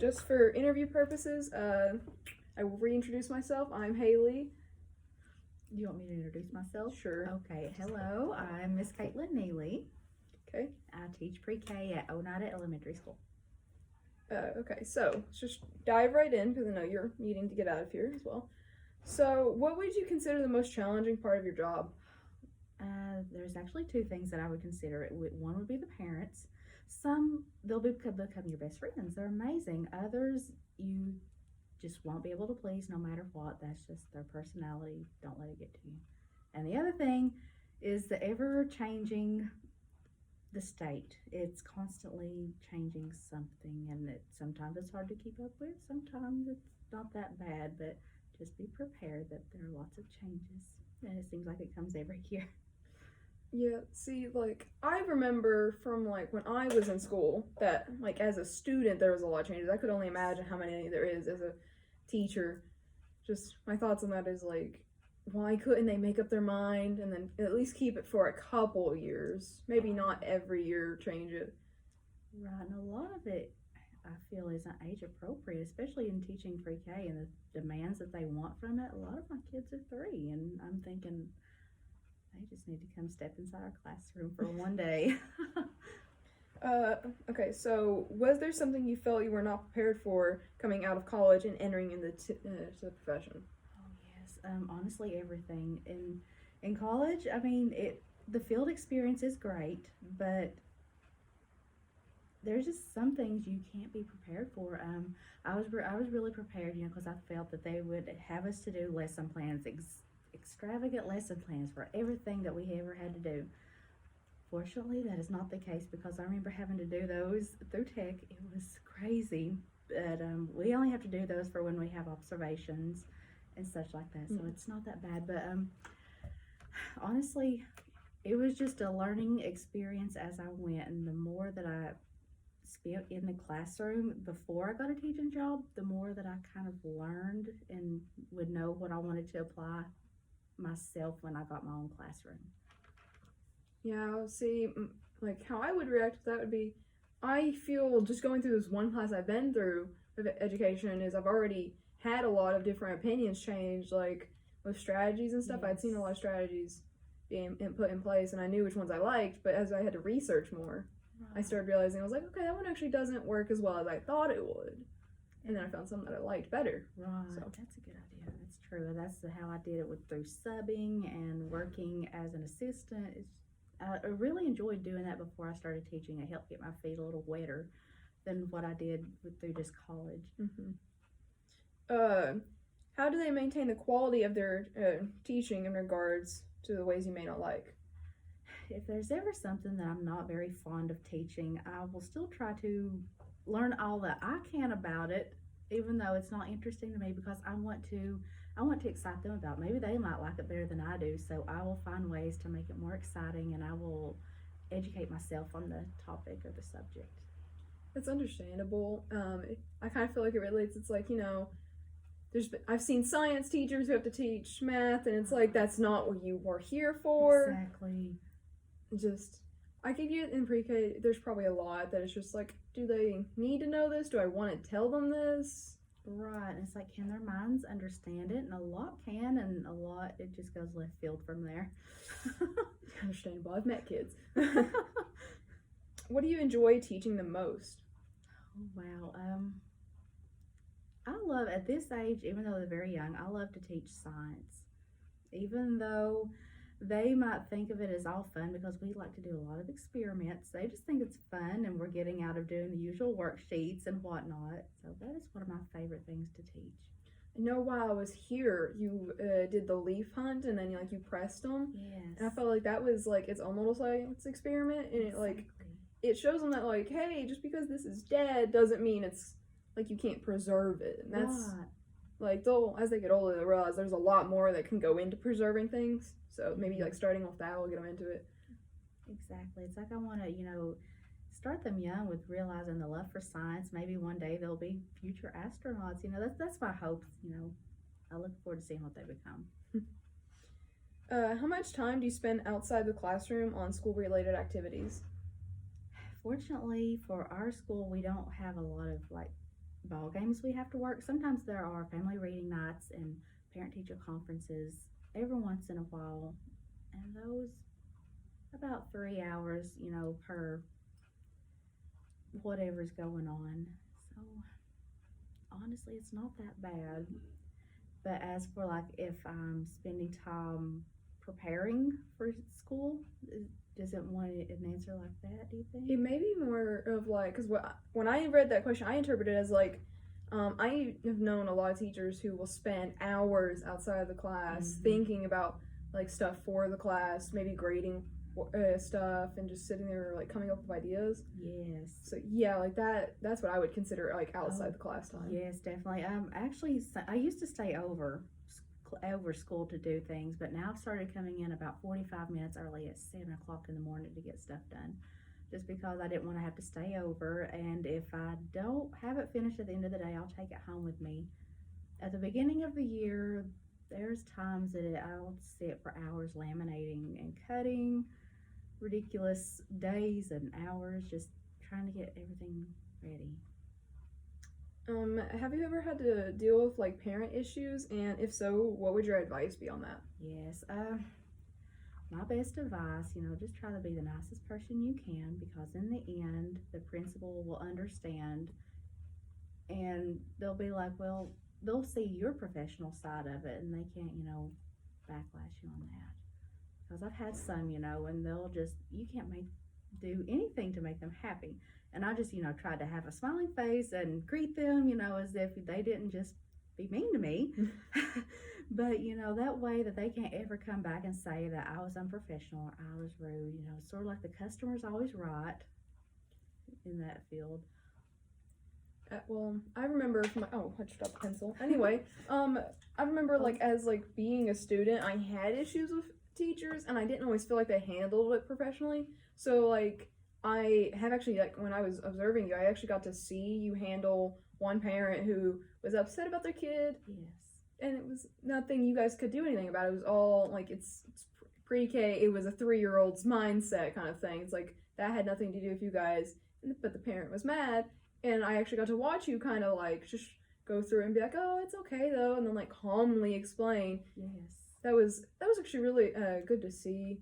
just for interview purposes, I will reintroduce myself. I'm Haley. You want me to introduce myself? Sure. Okay, hello, I'm Miss Caitlin Neely. Okay. I teach pre-K at Oneida Elementary School. Okay, so let's just dive right in because I know you're needing to get out of here as well. So, what would you consider the most challenging part of your job? There's actually two things that I would consider. One would be the parents. They'll become your best friends. They're amazing. Others, you just won't be able to please no matter what. That's just their personality. Don't let it get to you. And the other thing is the ever-changing the state. It's constantly changing something, and sometimes it's hard to keep up with. Sometimes it's not that bad, but just be prepared that there are lots of changes, and it seems like it comes every year. Yeah, see, like, I remember from, like, when I was in school that, like, as a student, there was a lot of changes. I could only imagine how many there is as a teacher. Just, my thoughts on that is, like, why couldn't they make up their mind and then at least keep it for a couple years? Maybe not every year change it. Right, and a lot of it I feel isn't age appropriate, especially in teaching pre-K and the demands that they want from it. A lot of my kids are 3, and I'm thinking they just need to come step inside our classroom for one day. Okay, so was there something you felt you were not prepared for coming out of college and entering into the profession? Oh yes, honestly, everything in college. I mean, the field experience is great, but there's just some things you can't be prepared for. I was really prepared, because I felt that they would have us to do lesson plans, extravagant lesson plans for everything that we ever had to do. Fortunately, that is not the case, because I remember having to do those through tech. It was crazy, but we only have to do those for when we have observations and such like that, so it's not that bad. But honestly, it was just a learning experience as I went, and the more that I spent in the classroom before I got a teaching job, the more that I kind of learned and would know what I wanted to apply myself when I got my own classroom. Yeah, see, like how I would react to that would be, I feel just going through this one class I've been through of education is I've already had a lot of different opinions change, like with strategies and stuff. Yes. I'd seen a lot of strategies being put in place, and I knew which ones I liked. But as I had to research more, I started realizing I was like, okay, that one actually doesn't work as well as I thought it would. And then I found something that I liked better. Right, So. that's a good idea. That's true. That's how I did it through subbing and working as an assistant. I really enjoyed doing that before I started teaching. It helped get my feet a little wetter than what I did through just college. How do they maintain the quality of their teaching in regards to the ways you may not like? If there's ever something that I'm not very fond of teaching, I will still try to learn all that I can about it, even though it's not interesting to me, because I want to excite them about it. Maybe they might like it better than I do, so I will find ways to make it more exciting, and I will educate myself on the topic or the subject. It's understandable. I kind of feel like it relates. It's like, I've seen science teachers who have to teach math, and it's like that's not what you were here for. Exactly. I could get in pre-K, there's probably a lot that it's just like, do they need to know this? Do I want to tell them this? Right, and it's like, can their minds understand it? And a lot can, and a lot, it just goes left field from there. Understandable. I've met kids. What do you enjoy teaching the most? Oh, wow. I love, at this age, even though they're very young, I love to teach science. Even though they might think of it as all fun, because we like to do a lot of experiments. They just think it's fun, and we're getting out of doing the usual worksheets and whatnot. So that is one of my favorite things to teach. I know while I was here, you did the leaf hunt, and then you pressed them. Yes. And I felt like that was like its own little science experiment, and Exactly. it shows them that like, hey, just because this is dead doesn't mean it's like you can't preserve it. And that's right. Like as they get older, they realize there's a lot more that can go into preserving things. So maybe like starting off that will get them into it. Exactly. It's like I want to, start them young with realizing the love for science. Maybe one day they'll be future astronauts. That's my hope. I look forward to seeing what they become. How much time do you spend outside the classroom on school-related activities? Fortunately for our school, we don't have a lot of ball games we have to work. Sometimes there are family reading nights and parent teacher conferences every once in a while, and those about 3 hours, per whatever's going on. So honestly, it's not that bad. But as for like if I'm spending time preparing for school, does it want an answer like that? Do you think? It may be more of like, because when I read that question, I interpreted it as like, I have known a lot of teachers who will spend hours outside of the class thinking about like stuff for the class, maybe grading stuff, and just sitting there like coming up with ideas. Yes. So yeah, like that's what I would consider like outside the class time. Yes, definitely. Actually, I used to stay over school to do things, but now I've started coming in about 45 minutes early at 7 o'clock in the morning to get stuff done, just because I didn't want to have to stay over. And if I don't have it finished at the end of the day, I'll take it home with me. At the beginning of the year, there's times that I'll sit for hours laminating and cutting, ridiculous days and hours just trying to get everything ready. Have you ever had to deal with like parent issues, and if so, what would your advice be on that? Yes, my best advice, just try to be the nicest person you can, because in the end, the principal will understand, and they'll be like, well, they'll see your professional side of it, and they can't, backlash you on that. Because I've had some, and they'll just, you can't do anything to make them happy. And I just, tried to have a smiling face and greet them, as if they didn't just be mean to me. But, that way that they can't ever come back and say that I was unprofessional or I was rude. Sort of like the customer's always right in that field. Well, I remember from I just dropped a pencil. Anyway, I remember like as like being a student, I had issues with teachers, and I didn't always feel like they handled it professionally. So like I have actually, like when I was observing you, I actually got to see you handle one parent who was upset about their kid. Yes. And it was nothing you guys could do anything about. It was all like it's pre-K. It was a 3-year-old's mindset kind of thing. It's like that had nothing to do with you guys, but the parent was mad. And I actually got to watch you kind of like just go through and be like, oh, it's okay though, and then like calmly explain. Yes. That was actually really good to see,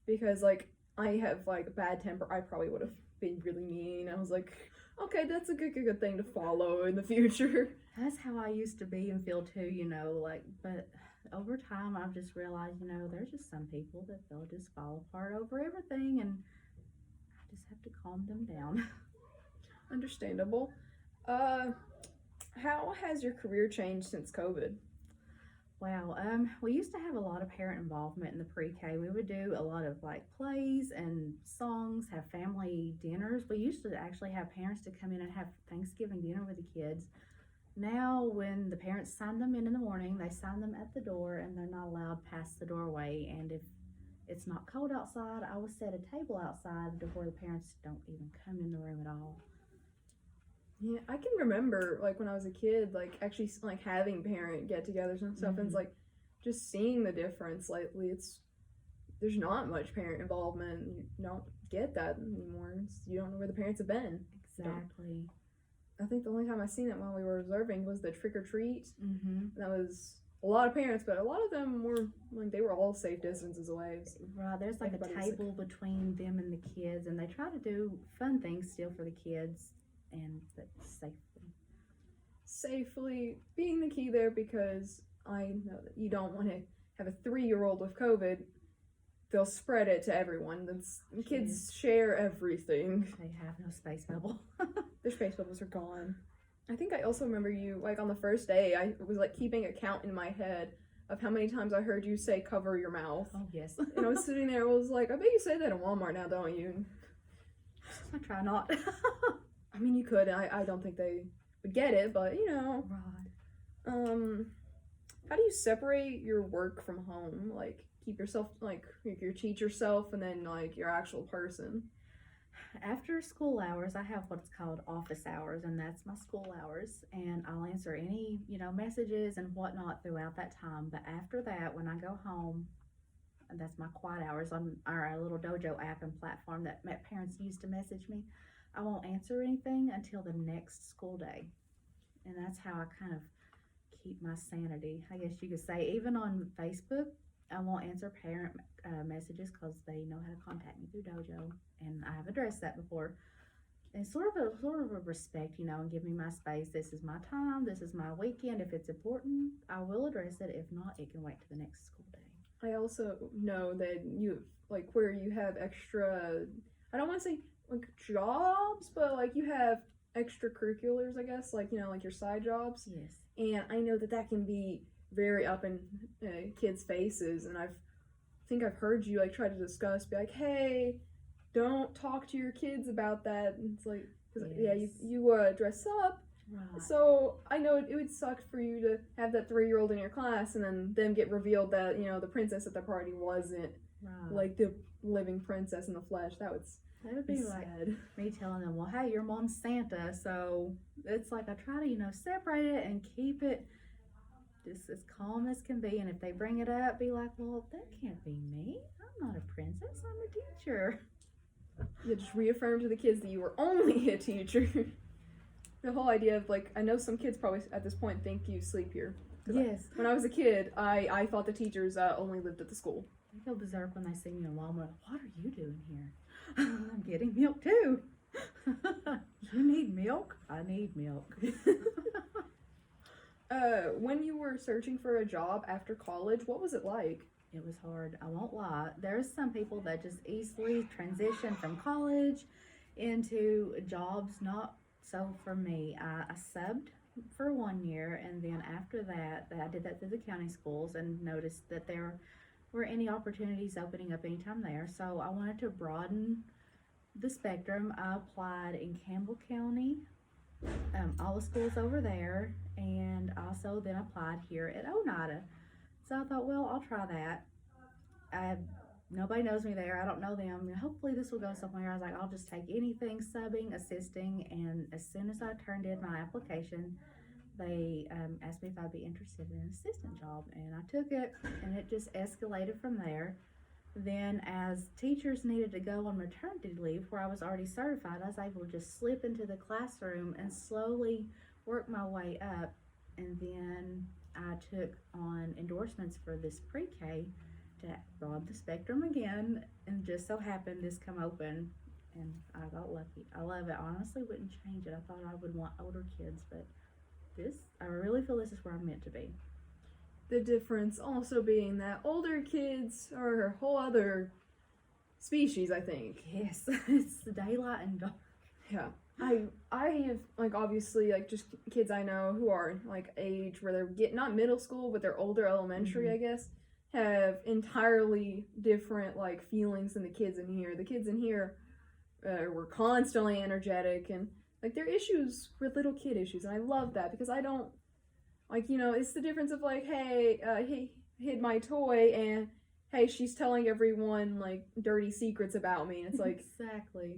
because like I have like a bad temper. I probably would have been really mean. I was like, okay, that's a good thing to follow in the future. That's how I used to be and feel too, but over time I've just realized, there's just some people that they'll just fall apart over everything, and I just have to calm them down. Understandable. How has your career changed since COVID? Wow, we used to have a lot of parent involvement in the pre-K. We would do a lot of like plays and songs, have family dinners. We used to actually have parents to come in and have Thanksgiving dinner with the kids. Now, when the parents sign them in the morning, they sign them at the door, and they're not allowed past the doorway. And if it's not cold outside, I will set a table outside to where the parents don't even come in the room at all. Yeah, I can remember like when I was a kid, like actually like having parent get-togethers and stuff, and it's like just seeing the difference lately. There's not much parent involvement. You don't get that anymore. You don't know where the parents have been. Exactly. I think the only time I seen it while we were observing was the trick or treat. Mm-hmm. That was a lot of parents, but a lot of them were like they were all safe distances away. Right, there's like a table between them and the kids, and they try to do fun things still for the kids, but safely being the key there, because I know that you don't want to have a 3-year-old with COVID. They'll spread it to everyone. Kids share everything. They have no space bubble. Their space bubbles are gone. I think I also remember you, like on the first day, I was like keeping a count in my head of how many times I heard you say cover your mouth. Oh, yes. And I was sitting there, I was like, I bet you say that in Walmart now, don't you? I try not. I mean, you could. I don't think they would get it, but Right. How do you separate your work from home? Like, keep yourself, like your teacher self, and then like your actual person? After school hours, I have what's called office hours, and that's my school hours, and I'll answer any, messages and whatnot throughout that time. But after that, when I go home, and that's my quiet hours on our little Dojo app and platform that parents use to message me, I won't answer anything until the next school day. and that's how I kind of keep my sanity, I guess you could say. Even on Facebook, I won't answer parent messages because they know how to contact me through Dojo, and I have addressed that before. And sort of a respect, and give me my space. This is my time. This is my weekend. If it's important, I will address it. If not, it can wait to the next school day. I also know that you like where you have extra. I don't want to say like jobs, but like you have extracurriculars, I guess, like like your side jobs. Yes. And I know that can be very up in kids' faces, and think I've heard you like try to discuss, be like, hey, don't talk to your kids about that. And it's like, Yes. you dress up. Right. So I know it would suck for you to have that 3-year-old in your class and then them get revealed that the princess at the party wasn't Right. like the living princess in the flesh. That would be be like sad. me telling them, well, hey, your mom's Santa. So it's like I try to, separate it and keep it just as calm as can be. And if they bring it up, be like, well, that can't be me. I'm not a princess. I'm a teacher. Yeah, just reaffirm to the kids that you were only a teacher. The whole idea of like, I know some kids probably at this point think you sleep here. Yes. When I was a kid, I thought the teachers only lived at the school. They go berserk when they see me in Walmart. What are you doing here? I'm getting milk too. You need milk? I need milk. When you were searching for a job after college, what was it like? It was hard. I won't lie. There's some people that just easily transition from college into jobs. Not so for me. I subbed for 1 year, and then after that, I did that through the county schools and noticed that there were any opportunities opening up anytime there. So I wanted to broaden the spectrum. I applied in Campbell County, all the schools over there, and also then applied here at Oneida. So I thought, well, I'll try that. Nobody knows me there. I don't know them. Hopefully this will go somewhere. I was like, I'll just take anything, subbing, assisting. And as soon as I turned in my application, they asked me if I'd be interested in an assistant job. And I took it, and it just escalated from there. Then as teachers needed to go on maternity leave, where I was already certified, I was able to just slip into the classroom and slowly work my way up. And then I took on endorsements for this pre-K to broaden the spectrum again, and just so happened this come open, and I got lucky. I love it. I honestly wouldn't change it. I thought I would want older kids, but I really feel this is where I'm meant to be. The difference also being that older kids are a whole other species, I think. Yes, it's the daylight and dark. Yeah. I have, like, obviously, like, just kids I know who are, like, age where they're not middle school, but they're older elementary, I guess, have entirely different, like, feelings than the kids in here. The kids in here were constantly energetic, and, like, their issues were little kid issues, and I love that, because I don't, like, it's the difference of, like, hey, he hid my toy, and hey, she's telling everyone, like, dirty secrets about me. And it's like, exactly.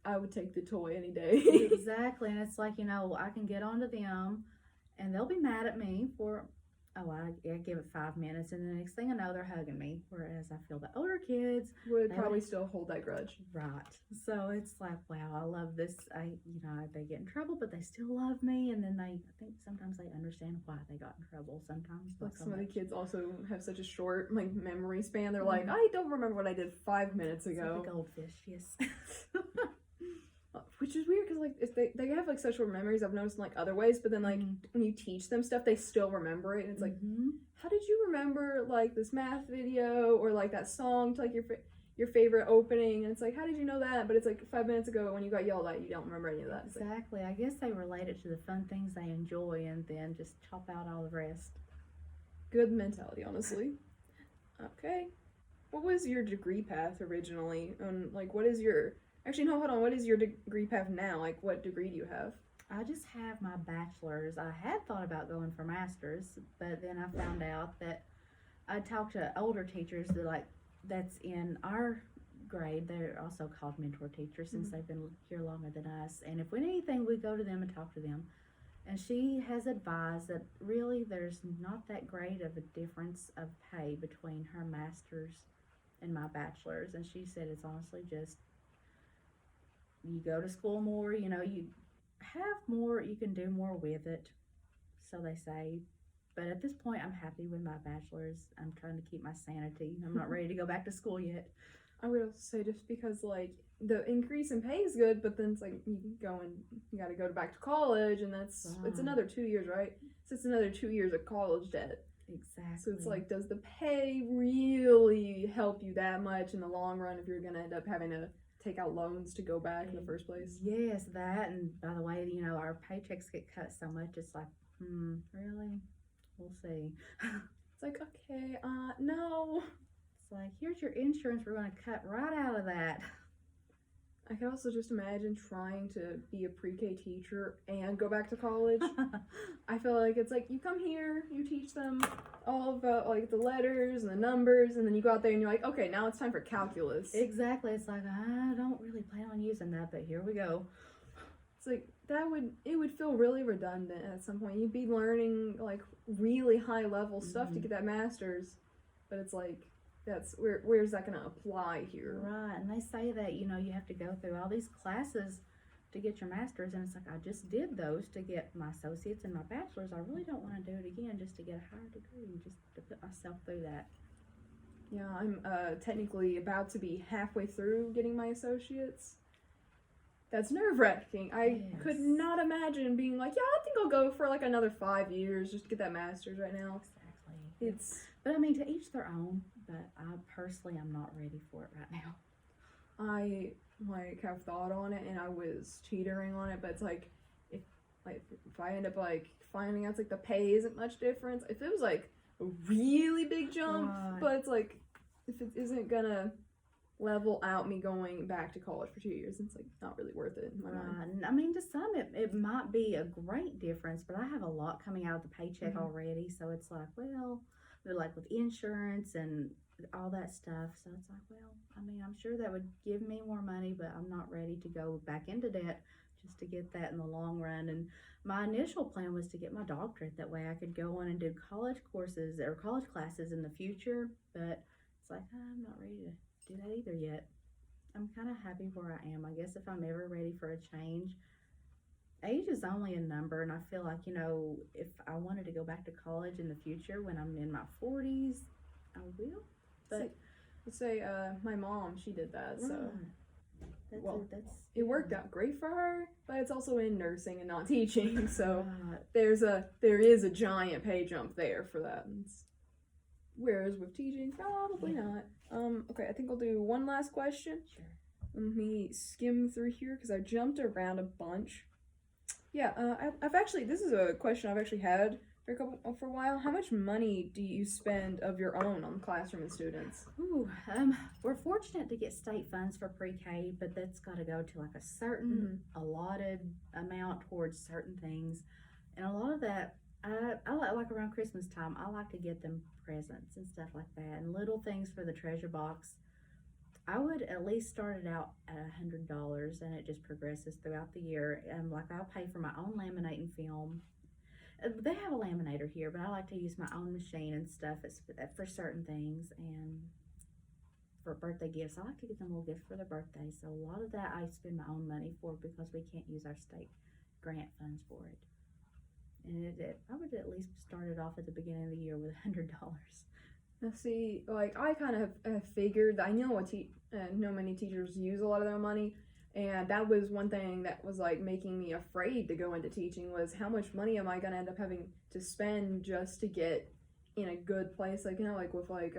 I would take the toy any day. Exactly. And it's like, I can get onto them, and they'll be mad at me for, I give it 5 minutes, and the next thing I know, they're hugging me. Whereas I feel the older kids would probably still hold that grudge. Right. So it's like, wow, I love this. They get in trouble, but they still love me. And then I think sometimes they understand why they got in trouble. Sometimes. Like some of the kids also have such a short, like, memory span. They're like, I don't remember what I did 5 minutes ago. Like a goldfish, yes. Which is weird because, like, if they have, like, such short memories. I've noticed in, like, other ways, but then, like, when you teach them stuff, they still remember it. And it's like, how did you remember, like, this math video or, like, that song to, like, your favorite opening? And it's like, how did you know that? But it's like 5 minutes ago when you got yelled at, you don't remember any of that. Exactly. I guess they relate it to the fun things they enjoy and then just chop out all the rest. Good mentality, honestly. Okay. What was your degree path originally? And, like, what is your... Actually, no, hold on. What is your degree path now? Like, what degree do you have? I just have my bachelor's. I had thought about going for master's, but then I found out that I talked to older teachers that's in our grade. They're also called mentor teachers since they've been here longer than us. And if we need anything, we go to them and talk to them. And she has advised that really there's not that great of a difference of pay between her master's and my bachelor's. And she said it's honestly just, you go to school more, you have more, you can do more with it. so they say. But at this point, I'm happy with my bachelor's. I'm trying to keep my sanity. I'm not ready to go back to school yet. I would also say just because like the increase in pay is good, but then it's like you go and you got to go back to college, and it's Right. another 2 years, right? So it's another 2 years of college debt. Exactly. So it's like, does the pay really help you that much in the long run if you're gonna end up having to take out loans to go back in the first place? Yes, that. And by the way, you know, our paychecks get cut so much. It's like, really? We'll see. It's like, okay, no. It's like, here's your insurance. We're going to cut right out of that. I could also just imagine trying to be a pre-K teacher and go back to college. I feel like it's like you come here, you teach them all about like the letters and the numbers, and then you go out there and you're like, okay, now it's time for calculus. Exactly. It's like, I don't really plan on using that, but here we go. It's like it would feel really redundant at some point. You'd be learning like really high level stuff to get that master's, but it's like that's where's that gonna apply here? Right. And they say that, you know, you have to go through all these classes to get your master's, and it's like, I just did those to get my associates and my bachelor's. I really don't want to do it again just to get a higher degree, just to put myself through that. Yeah, I'm technically about to be halfway through getting my associates. That's nerve-wracking. I could not imagine being like, yeah, I think I'll go for like another 5 years just to get that master's right now. Exactly. But I mean, to each their own, but I personally, I'm not ready for it right now. I like have thought on it, and I was teetering on it, but it's like if I end up like finding out like the pay isn't much difference, if it was like a really big jump, but it's like if it isn't gonna level out me going back to college for 2 years, it's like not really worth it in my mind. I mean, to some it might be a great difference, but I have a lot coming out of the paycheck already, so it's like, well, like with insurance and all that stuff, so it's like, well, I mean, I'm sure that would give me more money, but I'm not ready to go back into debt just to get that in the long run. And my initial plan was to get my doctorate, that way I could go on and do college courses or college classes in the future, but it's like, I'm not ready to do that either yet. I'm kind of happy where I am. I guess if I'm ever ready for a change, age is only a number, and I feel like, you know, if I wanted to go back to college in the future when I'm in my 40s, I will. But let's say my mom, she did that, so it worked out great for her, but it's also in nursing and not teaching, so there is a giant pay jump there for that. Whereas with teaching, probably not. Okay, I think I'll do one last question. Sure. Let me skim through here because I jumped around a bunch. Yeah, I've actually, this is a question I've actually had for a while. How much money do you spend of your own on classroom and students? We're fortunate to get state funds for pre-K, but that's got to go to like a certain allotted amount towards certain things, and a lot of that, I like around Christmas time, I like to get them presents and stuff like that, and little things for the treasure box. I would at least start it out at $100, and it just progresses throughout the year. Like I'll pay for my own laminating film. They have a laminator here, but I like to use my own machine and stuff for certain things. And for birthday gifts, I like to get them little gifts for their birthday. So a lot of that I spend my own money for because we can't use our state grant funds for it. And I would at least start it off at the beginning of the year with $100. Now, see, like I kind of have figured. I know know many teachers use a lot of their money, and that was one thing that was like making me afraid to go into teaching, was how much money am I gonna end up having to spend just to get in a good place? Like, you know, like with like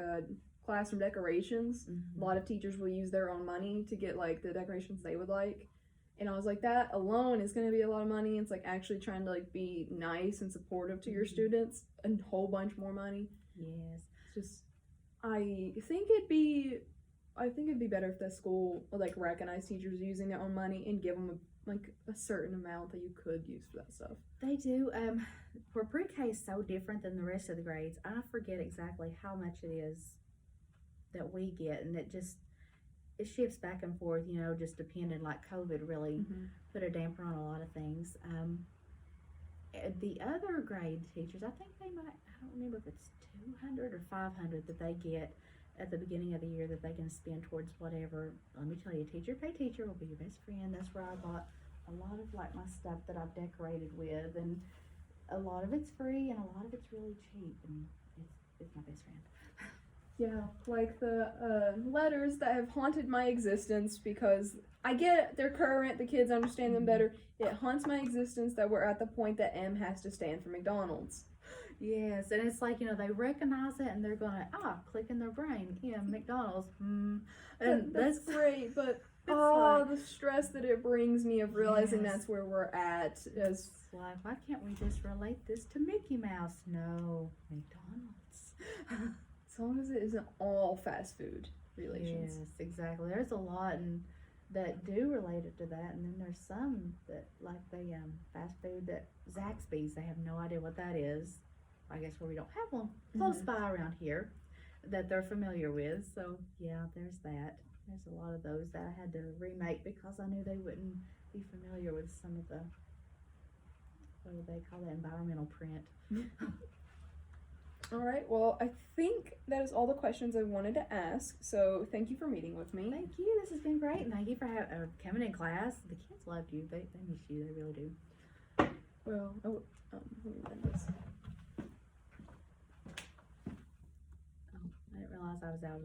classroom decorations, a lot of teachers will use their own money to get like the decorations they would like. And I was like, that alone is going to be a lot of money. It's like actually trying to like be nice and supportive to your students, a whole bunch more money. Yes. It's just, I think it'd be better if the school would like recognize teachers using their own money and give them a certain amount that you could use for that stuff. They do. For pre-K is so different than the rest of the grades. I forget exactly how much it is that we get, and it shifts back and forth, you know, just depending, like COVID really put a damper on a lot of things. The other grade teachers, I think they might, I don't remember if it's 200 or 500 that they get at the beginning of the year that they can spend towards whatever. Let me tell you, teacher pay teacher will be your best friend. That's where I bought a lot of like my stuff that I've decorated with, and a lot of it's free and a lot of it's really cheap, and it's my best friend. Yeah, like the letters that have haunted my existence because I get it, they're current, the kids understand them better. It haunts my existence that we're at the point that M has to stand for McDonald's. Yes, and it's like, they recognize it and they're gonna click in their brain, McDonald's, and That's great, but like, the stress that it brings me of realizing Yes. that's where we're at is it's like, why can't we just relate this to Mickey Mouse? No, McDonald's. as long as it isn't all fast food relations. Yes, exactly. There's a lot that do relate it to that, and then there's some that like the fast food that Zaxby's. They have no idea what that is. I guess where we don't have one close by around here that they're familiar with. So yeah, there's that. There's a lot of those that I had to remake because I knew they wouldn't be familiar with some of the, what do they call that, environmental print. All right, well, I think that is all the questions I wanted to ask, so thank you for meeting with me. Thank you. This has been great. And thank you for coming in class. The kids loved you. They miss you. They really do. Well, let me end this. I didn't realize I was out of